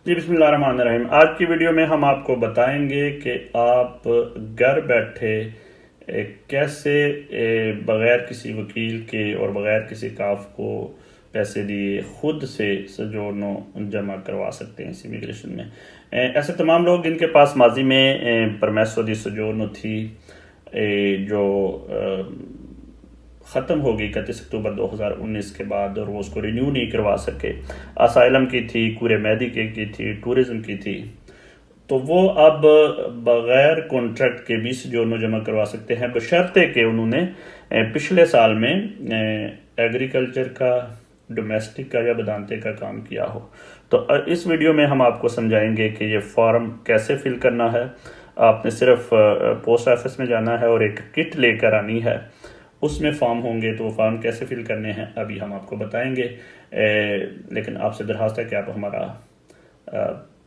जी बिस्मिल्लाहिर्रहमानिर्रहीम। आज की वीडियो में हम आपको बताएंगे कि आप घर बैठे कैसे बग़ैर किसी वकील के और बग़ैर किसी काफ को पैसे दिए खुद से सजोनो जमा करवा सकते हैं इस इमिग्रेशन में। ऐसे तमाम लोग जिनके पास माजी में परमेसो दी सजोनो थी जो ख़त्म हो गई 31 अक्टूबर 2019 के बाद और वो उसको रिन्यू नहीं करवा सके। असाइलम की थी, कूरे मेडिके की थी, टूरिज़म की थी, तो वो अब बग़ैर कॉन्ट्रैक्ट के भी सजोनो जमा करवा सकते हैं बशर्ते कि उन्होंने पिछले साल में एग्रीकल्चर का, डोमेस्टिक का या बदानते का काम किया हो। तो इस वीडियो में हम आपको समझाएंगे कि ये फॉर्म कैसे फिल करना है। आपने सिर्फ पोस्ट ऑफिस में जाना है और एक किट लेकर आनी है, उसमें फॉर्म होंगे, तो वो फॉर्म कैसे फिल करने हैं अभी हम आपको बताएंगे। लेकिन आपसे दरख्वास्त है कि आप हमारा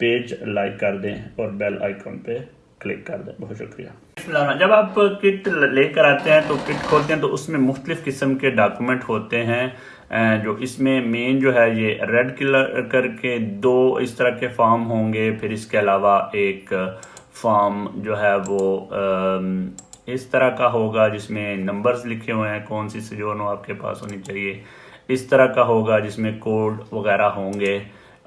पेज लाइक कर दें और बेल आइकन पे क्लिक कर दें। बहुत शुक्रिया। जब आप किट लेकर आते हैं तो किट खोलते हैं तो उसमें मुख्तलिफ किस्म के डॉक्यूमेंट होते हैं। जो इसमें मेन जो है ये रेड कलर करके दो इस तरह के फॉर्म होंगे। फिर इसके अलावा एक फॉर्म जो है वो इस तरह का होगा जिसमें नंबर्स लिखे हुए हैं, कौन सी सजोनो आपके पास होनी चाहिए। इस तरह का होगा जिसमें कोड वगैरह होंगे।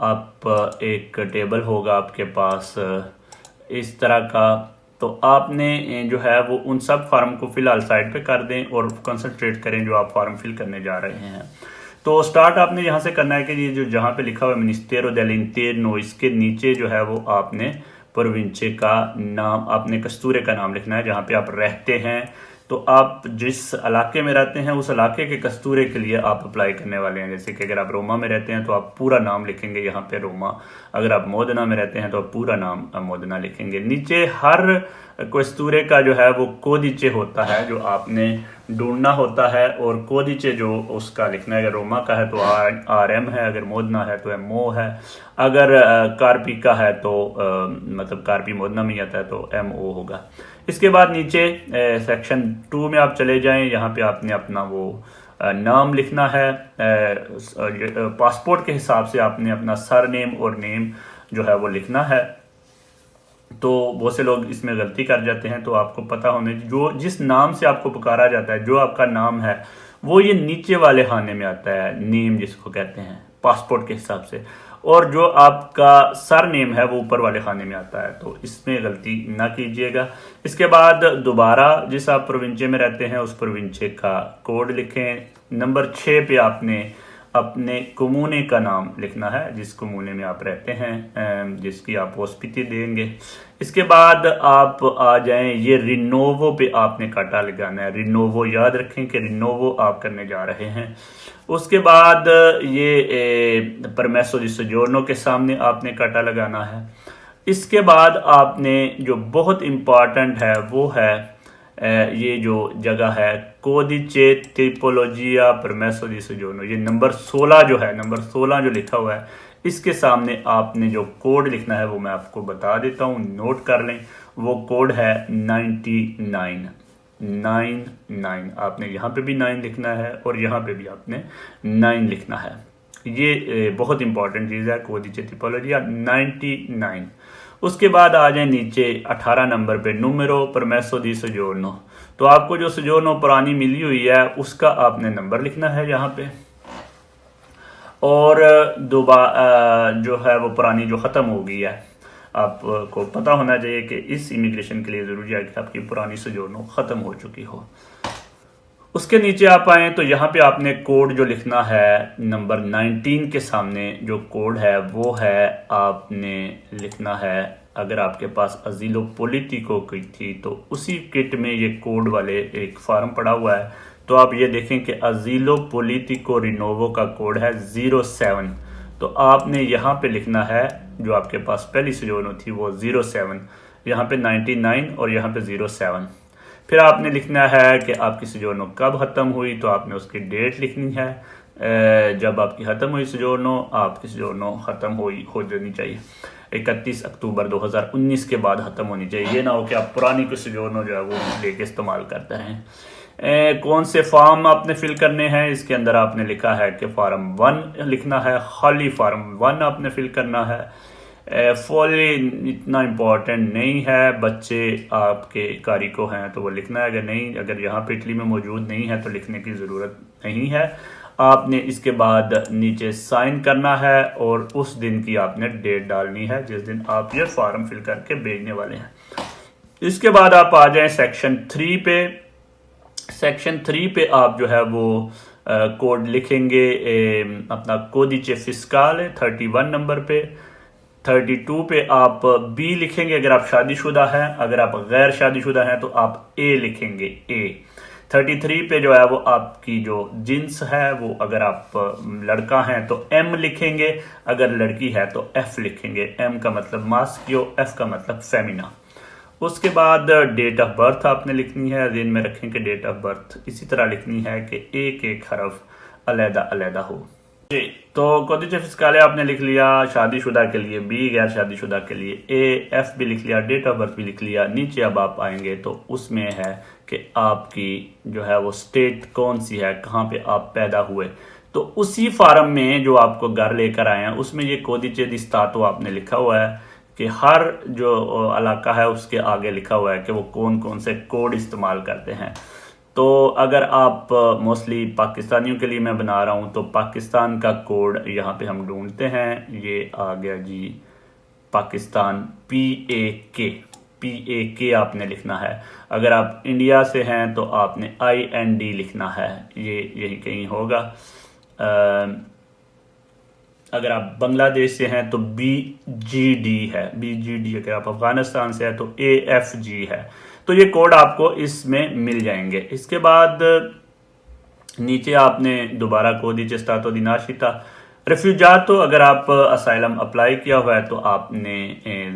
आप एक टेबल होगा आपके पास इस तरह का। तो आपने जो है वो उन सब फार्म को फिलहाल साइड पे कर दें और कंसंट्रेट करें जो आप फार्म फिल करने जा रहे हैं। तो स्टार्ट आपने यहाँ से करना है कि ये जो जहाँ पे लिखा हुआ है मिनिस्टेरो del Interno, इसके नीचे जो है वो आपने प्रोविंचे का नाम, आपने कस्तूरे का नाम लिखना है जहाँ पे आप रहते हैं। तो आप जिस इलाके में रहते हैं उस इलाके के कस्तूरे के लिए आप अप्लाई करने वाले हैं। जैसे कि अगर आप रोमा में रहते हैं तो आप पूरा नाम लिखेंगे यहाँ पे रोमा। अगर आप मोदना में रहते हैं तो आप पूरा नाम मोदना लिखेंगे। नीचे हर कस्तूरे का जो है वो कोदिचे होता है जो आपने ढूंढना होता है, और कोदिचे जो उसका लिखना है। अगर रोमा का है तो RM है, अगर मोदना है तो MO है, अगर कार्पी का है तो मतलब कार्पी मोदना में आता है तो MO होगा। इसके बाद नीचे सेक्शन 2 में आप चले जाएं। यहाँ पे आपने अपना वो नाम लिखना है। पासपोर्ट के हिसाब से आपने अपना सरनेम और नेम जो है वो लिखना है। तो बहुत से लोग इसमें गलती कर जाते हैं, तो आपको पता होने जो जिस नाम से आपको पुकारा जाता है, जो आपका नाम है वो ये नीचे वाले खाने में आता है, नेम जिसको कहते हैं पासपोर्ट के हिसाब से, और जो आपका सर नेम है वो ऊपर वाले खाने में आता है। तो इसमें गलती ना कीजिएगा। इसके बाद दोबारा जिस आप प्रोविंचे में रहते हैं उस प्रोविंचे का कोड लिखें। नंबर 6 पे आपने अपने कमूने का नाम लिखना है, जिस कमूने में आप रहते हैं, जिसकी आप होस्पिटी देंगे। इसके बाद आप आ जाएं, ये रिनोवो पे आपने काटा लगाना है। रिनोवो याद रखें कि रिनोवो आप करने जा रहे हैं। उसके बाद ये परमेसो दी सोजोर्नो के सामने आपने काटा लगाना है। इसके बाद आपने जो बहुत इम्पॉर्टेंट है वो है ये जो जगह है कोदिचे टिपोलॉजिया परमेसो दी सोजोर्नो, ये नंबर 16 जो है, नंबर 16 जो लिखा हुआ है, इसके सामने आपने जो कोड लिखना है वो मैं आपको बता देता हूँ, नोट कर लें। वो कोड है 99। आपने यहाँ पे भी 9 लिखना है और यहाँ पे भी आपने 9 लिखना है। ये बहुत इंपॉर्टेंट चीज़ है, कोदिचे टिपोलॉजिया 99। उसके बाद आ जाए नीचे 18 नंबर पे नूमेरो परमेसो दी सोजोर्नो। तो आपको जो सोजोर्नो पुरानी मिली हुई है उसका आपने नंबर लिखना है यहाँ पे, और दोबारा जो है वो पुरानी जो ख़त्म हो गई है, आपको पता होना चाहिए कि इस इमिग्रेशन के लिए ज़रूरी है कि आपकी पुरानी सोजोर्नो ख़त्म हो चुकी हो। उसके नीचे आप आए तो यहाँ पे आपने कोड जो लिखना है नंबर 19 के सामने जो कोड है वो है आपने लिखना है। अगर आपके पास अजीलो पोलिटिको की थी तो उसी किट में ये कोड वाले एक फॉर्म पड़ा हुआ है। तो आप ये देखें कि अजीलो पोलिटिको रिनोवो का कोड है 07। तो आपने यहाँ पे लिखना है जो आपके पास पहली सोजोर्नो थी वो 07, यहाँ पे 99 और यहाँ पे 07। फिर आपने लिखना है कि आपकी सोजोर्नो कब ख़त्म हुई, तो आपने उसकी डेट लिखनी है। जब आपकी ख़त्म हुई सोजोर्नो, आपकी सोजोर्नो ख़त्म हो जानी चाहिए 31 अक्टूबर 2019 के बाद ख़त्म होनी चाहिए। ये ना हो कि आप पुरानी कोई सोजोर्नो जो है वो लेके इस्तेमाल करते हैं। कौन से फॉर्म आपने फिल करने हैं, इसके अंदर आपने लिखा है कि फॉर्म 1 लिखना है, खाली फॉर्म 1 आपने फिल करना है। फुली इतना इम्पोर्टेंट नहीं है। बच्चे आपके कारी को हैं तो वो लिखना है, अगर नहीं, अगर यहाँ पे इटली में मौजूद नहीं है तो लिखने की ज़रूरत नहीं है। आपने इसके बाद नीचे साइन करना है और उस दिन की आपने डेट डालनी है जिस दिन आप ये फॉर्म फिल करके भेजने वाले हैं। इसके बाद आप आ जाएं सेक्शन 3 पे। सेक्शन 3 पे आप जो है वो कोड लिखेंगे, अपना कोडिce फिस्काले 31 नंबर पे। 32 पे आप बी लिखेंगे अगर आप शादीशुदा हैं, अगर आप गैर शादीशुदा हैं तो आप ए लिखेंगे ए। 33 पे जो है वो आपकी जो जिन्स है वो, अगर आप लड़का हैं तो एम लिखेंगे, अगर लड़की है तो एफ लिखेंगे। एम का मतलब मास्क्यो, एफ का मतलब फेमिना। उसके बाद डेट ऑफ बर्थ आपने लिखनी है, ज़हन में रखें कि डेट ऑफ बर्थ इसी तरह लिखनी है कि एक एक हरफ अलहदा अलहदा हो। जी, तो कोडिce फिस्काले आपने लिख लिया शादीशुदा के लिए, बी गैर शादीशुदा के लिए ए, एफ भी लिख लिया, डेट ऑफ बर्थ भी लिख लिया। नीचे अब आप आएंगे तो उसमें है कि आपकी जो है वो स्टेट कौन सी है, कहाँ पे आप पैदा हुए। तो उसी फार्म में जो आपको घर लेकर आए हैं उसमें ये कोडिce di stato आपने लिखा हुआ है कि हर जो इलाका है उसके आगे लिखा हुआ है कि वो कौन कौन से कोड इस्तेमाल करते हैं। तो अगर आप मोस्टली पाकिस्तानियों के लिए मैं बना रहा हूँ तो पाकिस्तान का कोड यहाँ पे हम ढूंढते हैं, ये आ गया जी पाकिस्तान, PAK आपने लिखना है। अगर आप इंडिया से हैं तो आपने IND लिखना है, ये यही कहीं होगा। अगर आप बांग्लादेश से हैं तो BGD है, BGD। अगर आप अफगानिस्तान से हैं तो AFG है। तो ये कोड आपको इसमें मिल जाएंगे। इसके बाद नीचे आपने दोबारा कोडिce stato di nascita रिफ्यूजातो, अगर आप असाइलम अप्लाई किया हुआ है तो आपने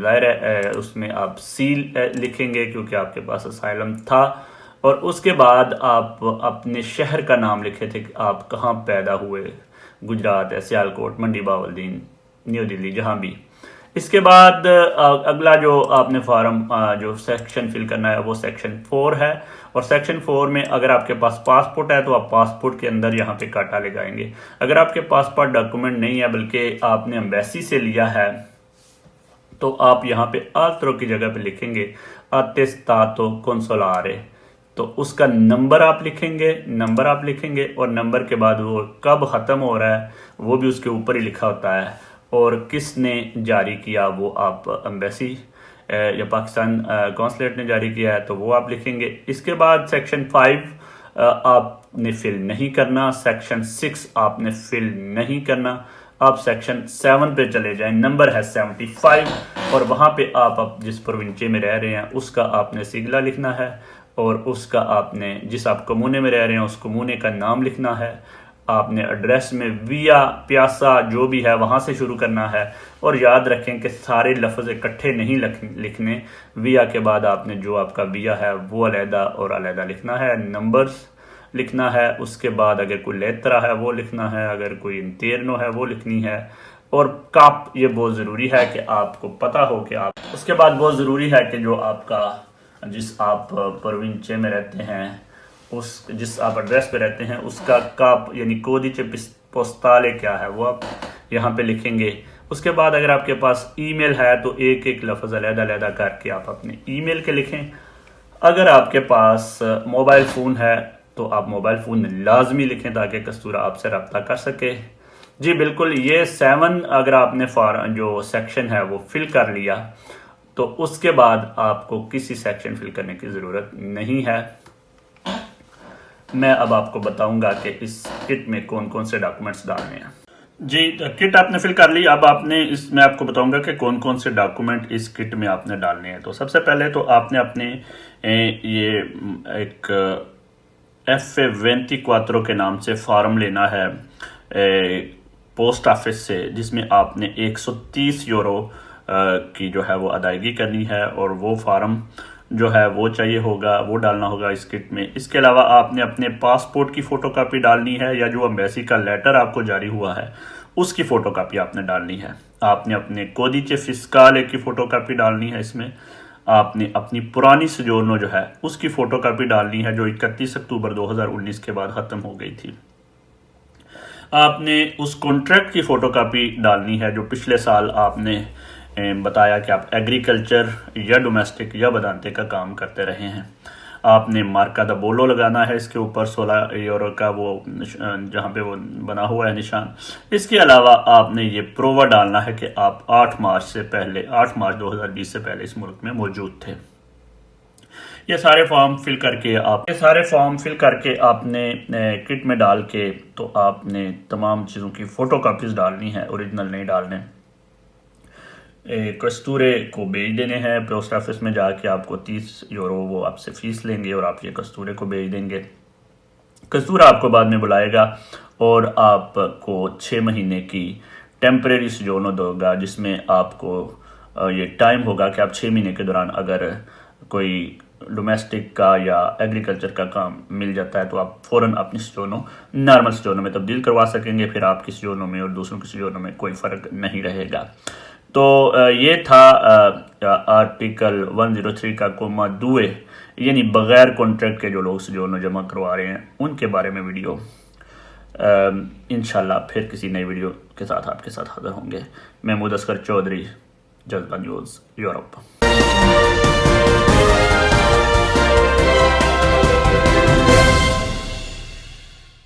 ज़ाहिर है उसमें आप सी लिखेंगे क्योंकि आपके पास असाइलम था। और उसके बाद आप अपने शहर का नाम लिखे थे कि आप कहाँ पैदा हुए, गुजरात है, सियालकोट, मंडी बावलदीन, न्यू दिल्ली, जहाँ भी। इसके बाद अगला जो आपने फॉर्म जो सेक्शन फिल करना है वो सेक्शन 4 है। और सेक्शन 4 में अगर आपके पास पासपोर्ट है तो आप पासपोर्ट के अंदर यहाँ पे काटा लगाएंगे। अगर आपके पासपोर्ट डॉक्यूमेंट नहीं है बल्कि आपने एम्बेसी से लिया है तो आप यहाँ पे आल्त्रो की जगह पे लिखेंगे अटेस्तातो कंसोलारे। तो उसका नंबर आप लिखेंगे, और नंबर के बाद वो कब ख़त्म हो रहा है वो भी उसके ऊपर ही लिखा होता है, और किसने जारी किया वो आप एम्बेसी या पाकिस्तान कौंसलेट ने जारी किया है तो वो आप लिखेंगे। इसके बाद सेक्शन 5 आपने फिल नहीं करना, सेक्शन 6 आपने फिल नहीं करना। आप सेक्शन 7 पे चले जाएं, नंबर है 75, और वहाँ पे आप जिस प्रोविंचे में रह रहे हैं उसका आपने सिगला लिखना है, और उसका आपने जिस आप कमूने में रह रहे हैं उस कमूने का नाम लिखना है। आपने एड्रेस में विया, प्यासा जो भी है वहाँ से शुरू करना है, और याद रखें कि सारे लफ्ज़ इकट्ठे नहीं लिखने। विया के बाद आपने जो आपका विया है वो अलहदा और अलहदा लिखना है, नंबर्स लिखना है। उसके बाद अगर कोई लेतरा है वो लिखना है, अगर कोई इंतेरनो है वो लिखनी है। और काप, ये बहुत ज़रूरी है कि आपको पता हो कि आप, उसके बाद बहुत ज़रूरी है कि जो आपका जिस आप प्रोविंचे में रहते हैं उस जिस आप एड्रेस पे रहते हैं उसका काप यानी कोडिce पोस्ताले क्या है वो आप यहाँ पे लिखेंगे। उसके बाद अगर आपके पास ईमेल है तो एक एक लफ्ज़ अलहदा करके आप अपने ईमेल के लिखें। अगर आपके पास मोबाइल फ़ोन है तो आप मोबाइल फ़ोन लाजमी लिखें ताकि कस्तूरा आपसे रब्ता कर सके। जी बिल्कुल, ये 7 अगर आपने फॉर्म जो सेक्शन है वो फिल कर लिया तो उसके बाद आपको किसी सेक्शन फिल करने की ज़रूरत नहीं है। मैं अब आपको बताऊंगा कि इस किट में कौन कौन से डॉक्यूमेंट्स डालने हैं। जी, किट आपने फिल कर ली। अब आपने इसमें आपको बताऊंगा कि कौन कौन से डॉक्यूमेंट इस किट में आपने डालने हैं। तो सबसे पहले तो आपने अपने ये एक F24 के नाम से फॉर्म लेना है पोस्ट ऑफिस से, जिसमें आपने 130 यूरो की जो है वो अदायगी करनी है, और वो फॉर्म जो है वो चाहिए होगा, वो डालना होगा इस किट में। इसके अलावा आपने अपने पासपोर्ट की फ़ोटोकॉपी डालनी है, या जो एम्बेसी का लेटर आपको जारी हुआ है उसकी फ़ोटोकॉपी आपने डालनी है। आपने अपने कोडिce फिस्काले की फ़ोटोकॉपी डालनी है इसमें। आपने अपनी पुरानी सजोर्नो जो है उसकी फ़ोटोकॉपी डालनी है जो 31 अक्टूबर 2019 के बाद ख़त्म हो गई थी। आपने उस कॉन्ट्रैक्ट की फ़ोटोकॉपी डालनी है जो पिछले साल आपने बताया कि आप एग्रीकल्चर या डोमेस्टिक या बदांते का काम करते रहे हैं। आपने मार्का द बोलो लगाना है इसके ऊपर 16 यूरो का वो जहाँ पे वो बना हुआ है निशान। इसके अलावा आपने ये प्रोवा डालना है कि आप 8 मार्च 2020 से पहले इस मुल्क में मौजूद थे। ये सारे फॉर्म फिल करके आपने किट में डाल के तो आपने तमाम चीज़ों की फ़ोटो कापीज़ डालनी है, ओरिजिनल नहीं डालने। कस्तूरे को भेज देने हैं पोस्ट ऑफिस में जाके, आपको 30 यूरो वो आपसे फ़ीस लेंगे और आप ये कस्तूरे को भेज देंगे। कस्तूरा आपको बाद में बुलाएगा और आपको 6 महीने की टेम्परेरी सोजोर्नो दोगा, जिसमें आपको ये टाइम होगा कि आप 6 महीने के दौरान अगर कोई डोमेस्टिक का या एग्रीकल्चर का काम मिल जाता है तो आप फ़ौरन अपनी सोजोर्नो नॉर्मल सोजोर्नो में तब्दील करवा सकेंगे। फिर आपकी सोजोर्नो में और दूसरों की सोजोर्नो में कोई फ़र्क नहीं रहेगा। तो ये था आर्टिकल 103 का कोमा दुए, यानी बग़ैर कॉन्ट्रैक्ट के जो लोग सोजोर्नो जमा करवा रहे हैं उनके बारे में वीडियो। इंशाल्लाह फिर किसी नई वीडियो के साथ आपके साथ हाज़िर होंगे। महमूद असगर चौधरी, जज्बा न्यूज़, यूरोप।